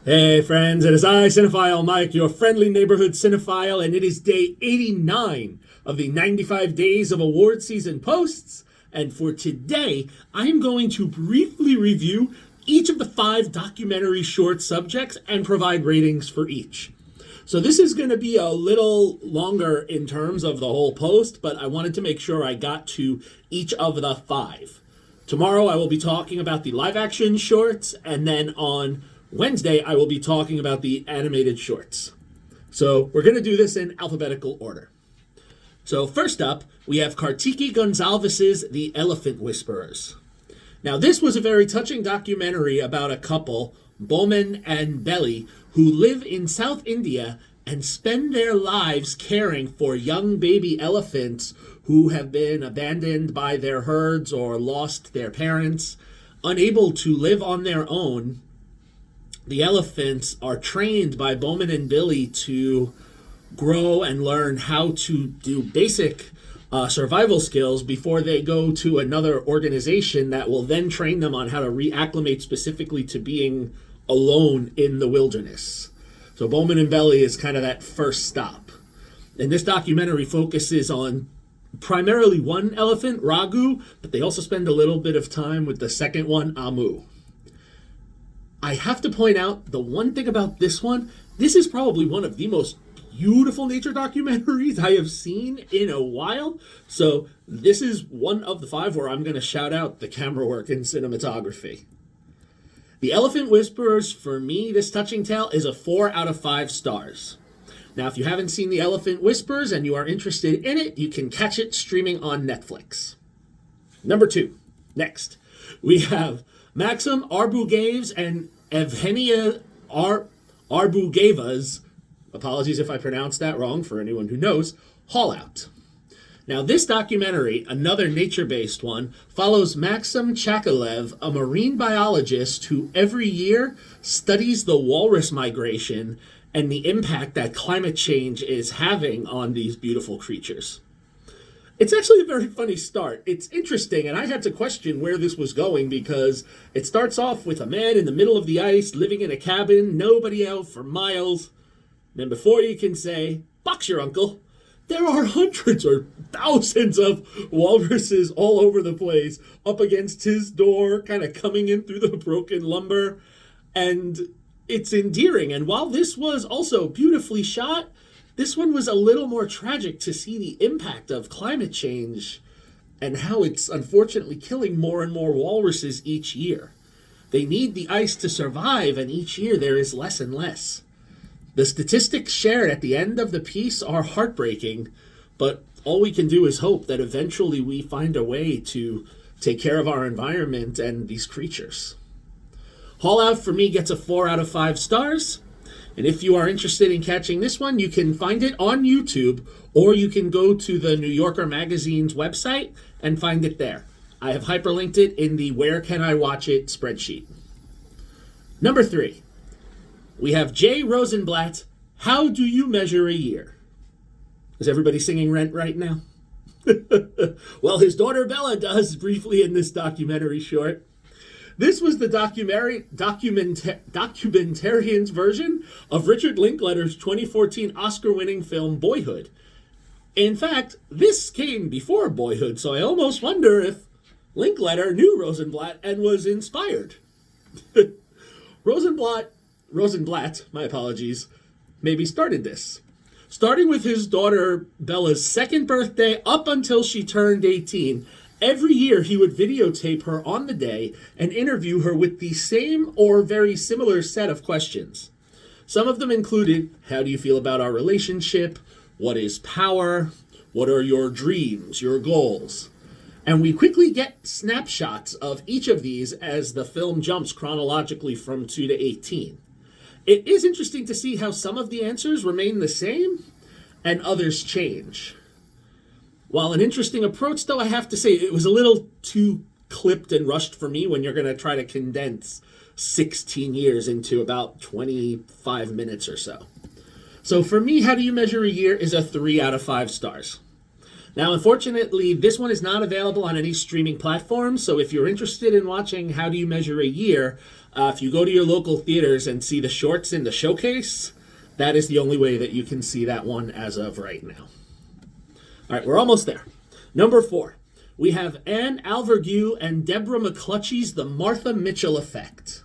Hey friends, it is I, Cinephile Mike, your friendly neighborhood cinephile, and it is day 89 of the 95 Days of Award Season posts. And for today, I'm going to briefly review each of the 5 documentary short subjects and provide ratings for each. So this is going to be a little longer in terms of the whole post, but I wanted to make sure I got to each of the 5. Tomorrow I will be talking about the live action shorts, and then on Wednesday, I will be talking about the animated shorts. So we're going to do this in alphabetical order. So first up, we have Kartiki Gonsalves' The Elephant Whisperers. Now this was a very touching documentary about a couple, Bowman and Belly, who live in South India and spend their lives caring for young baby elephants who have been abandoned by their herds or lost their parents, unable to live on their own. The elephants are trained by Bowman and Billy to grow and learn how to do basic survival skills before they go to another organization that will then train them on how to reacclimate specifically to being alone in the wilderness. So Bowman and Belly is kind of that first stop. And this documentary focuses on primarily one elephant, Raghu, but they also spend a little bit of time with the second one, Amu. I have to point out the one thing about this one, this is probably one of the most beautiful nature documentaries I have seen in a while. So this is one of the 5 where I'm going to shout out the camera work and cinematography. The Elephant Whisperers, for me, this touching tale is a 4 out of 5 stars. Now, if you haven't seen The Elephant Whisperers and you are interested in it, you can catch it streaming on Netflix. Number 2, next, we have Maxim, Arbugaev's, and Evgenia Arbugaeva's, apologies if I pronounced that wrong for anyone who knows, Haulout. Now this documentary, another nature-based one, follows Maxim Chakalev, a marine biologist who every year studies the walrus migration and the impact that climate change is having on these beautiful creatures. It's actually a very funny start. It's interesting, and I had to question where this was going because it starts off with a man in the middle of the ice living in a cabin, nobody out for miles. Then before you can say, "Box your uncle," there are hundreds or thousands of walruses all over the place up against his door, kind of coming in through the broken lumber. And it's endearing. And while this was also beautifully shot, this one was a little more tragic to see the impact of climate change and how it's unfortunately killing more and more walruses each year. They need the ice to survive, and each year there is less and less. The statistics shared at the end of the piece are heartbreaking, but all we can do is hope that eventually we find a way to take care of our environment and these creatures. Haulout for me gets a 4 out of 5 stars. And if you are interested in catching this one, you can find it on YouTube, or you can go to the New Yorker Magazine's website and find it there. I have hyperlinked it in the Where Can I Watch It spreadsheet. Number 3, we have Jay Rosenblatt, How Do You Measure a Year? Is everybody singing Rent right now? Well, his daughter Bella does briefly in this documentary short. This was the documentarian's version of Richard Linklater's 2014 Oscar-winning film Boyhood. In fact, this came before Boyhood, so I almost wonder if Linklater knew Rosenblatt and was inspired. Rosenblatt, my apologies, maybe started this. Starting with his daughter Bella's 2nd birthday up until she turned 18, every year he would videotape her on the day and interview her with the same or very similar set of questions. Some of them included, how do you feel about our relationship? What is power? What are your dreams, your goals? And we quickly get snapshots of each of these as the film jumps chronologically from 2 to 18. It is interesting to see how some of the answers remain the same and others change. While an interesting approach, though, I have to say it was a little too clipped and rushed for me when you're going to try to condense 16 years into about 25 minutes or so. So for me, How Do You Measure a Year is a 3 out of 5 stars. Now, unfortunately, this one is not available on any streaming platform, so if you're interested in watching How Do You Measure a Year, if you go to your local theaters and see the shorts in the showcase, that is the only way that you can see that one as of right now. All right, we're almost there. Number 4, we have Anne Alvergue and Debra McClutchy's The Martha Mitchell Effect.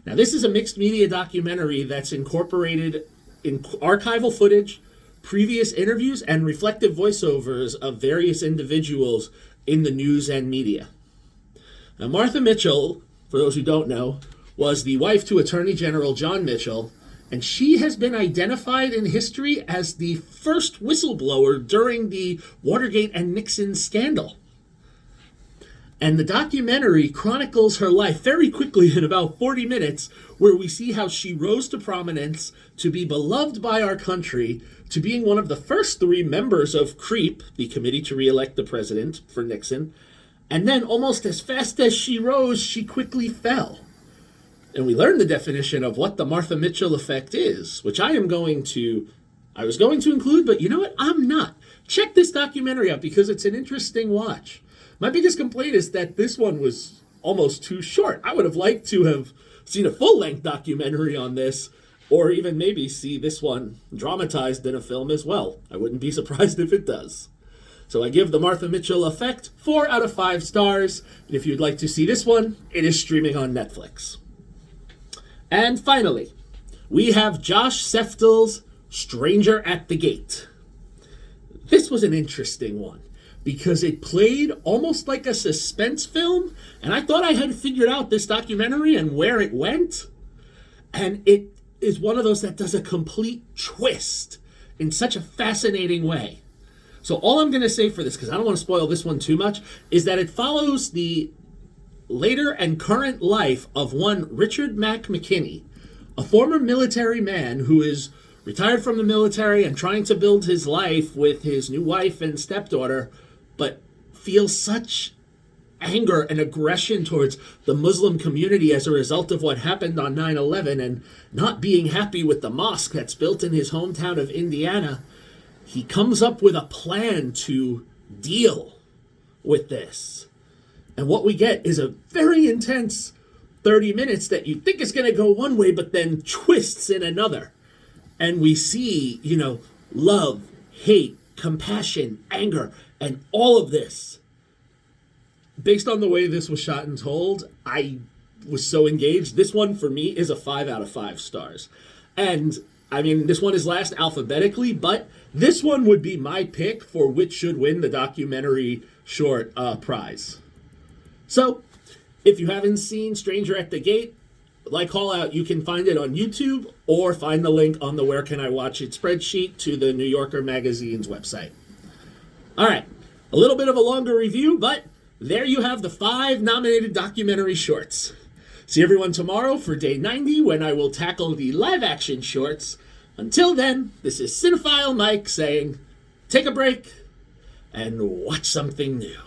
Now, this is a mixed media documentary that's incorporated in archival footage, previous interviews, and reflective voiceovers of various individuals in the news and media. Now, Martha Mitchell, for those who don't know, was the wife to Attorney General John Mitchell, and she has been identified in history as the first whistleblower during the Watergate and Nixon scandal. And the documentary chronicles her life very quickly in about 40 minutes, where we see how she rose to prominence, to be beloved by our country, to being one of the first 3 members of CREEP, the Committee to Re-elect the President for Nixon, and then almost as fast as she rose, she quickly fell. And we learned the definition of what the Martha Mitchell effect is, which I was going to include, but you know what? I'm not. Check this documentary out because it's an interesting watch. My biggest complaint is that this one was almost too short. I would have liked to have seen a full-length documentary on this, or even maybe see this one dramatized in a film as well. I wouldn't be surprised if it does. So I give the Martha Mitchell Effect 4 out of 5 stars. And if you'd like to see this one, it is streaming on Netflix. And finally, we have Josh Seftel's Stranger at the Gate. This was an interesting one, because it played almost like a suspense film, and I thought I had figured out this documentary and where it went, and it is one of those that does a complete twist in such a fascinating way. So all I'm going to say for this, because I don't want to spoil this one too much, is that it follows the later and current life of one Richard Mack McKinney, a former military man who is retired from the military and trying to build his life with his new wife and stepdaughter, but feels such anger and aggression towards the Muslim community as a result of what happened on 9/11 and not being happy with the mosque that's built in his hometown of Indiana. He comes up with a plan to deal with this. And what we get is a very intense 30 minutes that you think is going to go one way, but then twists in another. And we see, love, hate, compassion, anger, and all of this. Based on the way this was shot and told, I was so engaged. This one, for me, is a 5 out of 5 stars. And, this one is last alphabetically, but this one would be my pick for which should win the documentary short prize. So, if you haven't seen Stranger at the Gate, like Haulout, you can find it on YouTube or find the link on the Where Can I Watch It spreadsheet to the New Yorker magazine's website. All right, a little bit of a longer review, but there you have the 5 nominated documentary shorts. See everyone tomorrow for day 90 when I will tackle the live-action shorts. Until then, this is Cinephile Mike saying, take a break and watch something new.